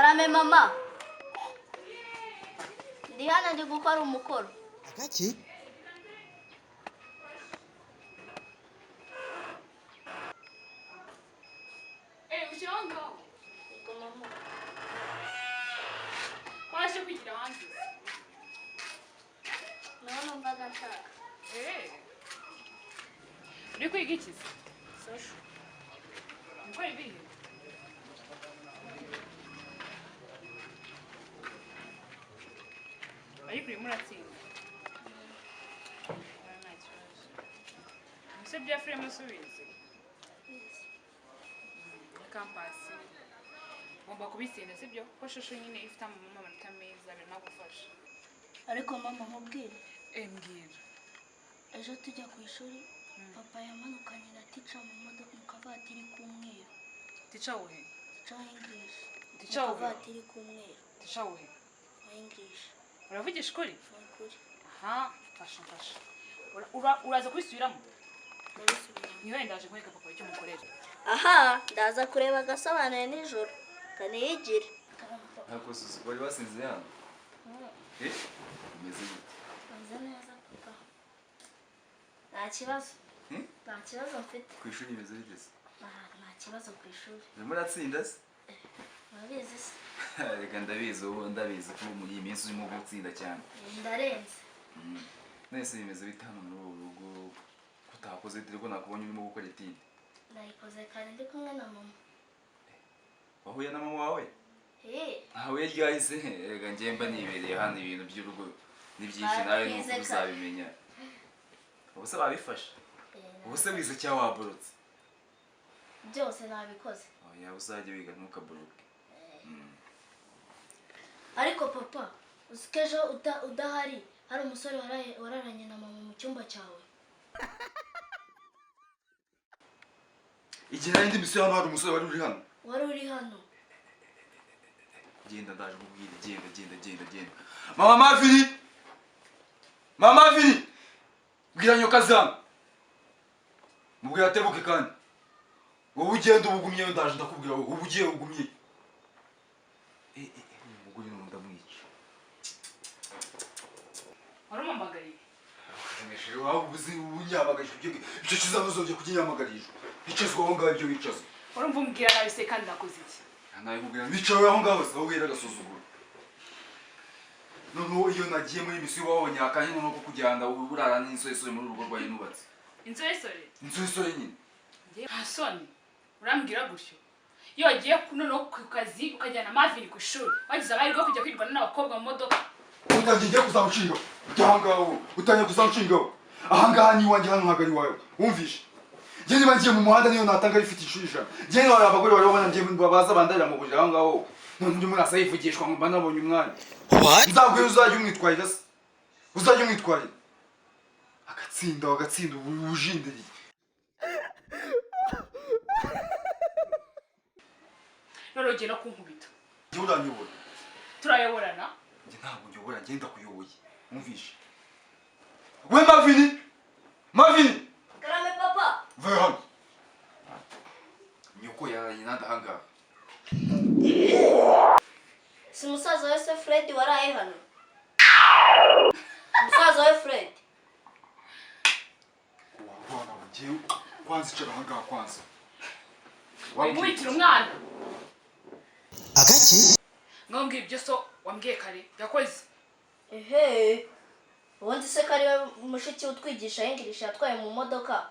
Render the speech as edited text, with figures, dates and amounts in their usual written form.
Karame mama. Ndi hano ndi gukora umukoro. Agaki? Ushonga. Iko mama. Waje kugira hanze. Naona mbaga nshaka. Uri kwiga iki? Sosho. Ngwari bihe. Ariko uri muratsinda. Ese bya frame subize. Kampasi. Ngomba kubitsinda sibyo? Ko shosho nyine ifite amanota meza binagufasha. Ariko mama mubwire. Mbwira. Ejo tujya ku ishuri. Papa yamanukanye na teacher mu modoka mu kavatiri k'umweru. Teacher uhe? Teacher English. Teacher uhe? Kavatiri k'umweru. Teacher uhe? English. Uravugisha ukuri? Ukuri. Aha, fasha. Uraza kubisubiramo? Ndabisubiramo. Niba ndaje nkwereka papa icyo mukorera. Aha, ndaza kureba agasobanuye nijoro. Kaniyigire. Nako susu bari basinze hano. Umeze gute? Meze neza papa. Nta kibazo. Nta kibazo mfite. Ku ishuri imeze bigeze. Nta kibazo ku ishuri. Urimo uratsinda se? Urabizi se? Reka ndabizi ubu ndabizi ko muri iyi minsi urimo gutsinda cyane. Ndarenze. Nese bimeze bite hano muri ubu rugo kutakoze dore ko nakubonye urimo gukora itindi. Ndayikoze kare ndi kumwe na mama. Wahuye na mama wawe? Ntawe ryahise reka ngemba nibereye hano ibintu by'urugo n'ibyinshi nawe nuko uzabimenya. Ubuse babifasha? Ubuse wize cyangwa waborotse? Byose nabikoze. Oya uzajye wiga ntukaboroke. Ariko papa, usikejo udahari hari umusore wararanye na mama mu cyumba cyawe. Igihe nari ndi misyo hano hari umusore wari uri hano. Wari uri hano. Genda ndaje mubwire genda. Mama Maviri! Mama Maviri! Bwira nyoka zanga. Mubwira atebuke kandi. Wowe ugenda ubugumye ndaje ndakubwira wowe ubugiye ugumye. Umugore ndamwica. Warumambagariye. Nishije wawe ubuzi ubunyamagaje icyo kizamuzongeye kuginyamagarira. Icezwe aho ngaho ibyo wicaza. Warumva umbwira nawe se kandi nakoze iki? Nawe kubwira bicawe aho ngaho se ubwira gasuzuguro. Noneho iyo nagiye muri misi wabonye akanya nuko kujyanda uburara n'insoresore muri urugo rwaye nubatse. Insoresore? Insoresore nyine. Hasoni. Urambwira gutyo. Iyo wagiye noneho ku kazi ukajyana Mavini ku ishuri, wagize abahirwe kujya kwirwana n'abakobwa mu modoka. Utagiye kuzamushinga. Byangaho utanye kuzamushinga. Aha ngaha ni wanjye hano nkagari wawe. Wumvishe? Jye niba ngiye mu muhanda niyo natanga ifite ishurisha. Jye ni abagore bari babona ngiye babaza bandarira mu burira aho ngaho. None ndi muri asa yivugishwa ngo banabonye umwana. What? Nzabwe uzajye umwitwarira se. Uzajye umwitwarira. Agatsinda ubujindiri. None ugiye no kunkubita. Jye uranyobora. Turayoborana. Jye ntabwo njyobora ngenda kuyoboye. Wumvishe? We Mavini! Karame papa. Va hano. Nyoko yaranye nandahanga. Si musaza we se Fred waraye hano. Musaza we Fred. Wana ugiye kwanza icara aha ngaha kwanza. Wamwitira umwana. Agaki? Ngombwa ibyo so wambwiye kare. Yakoze. Ubundi se kari we mushiki utwigisha English yatwaye mu modoka.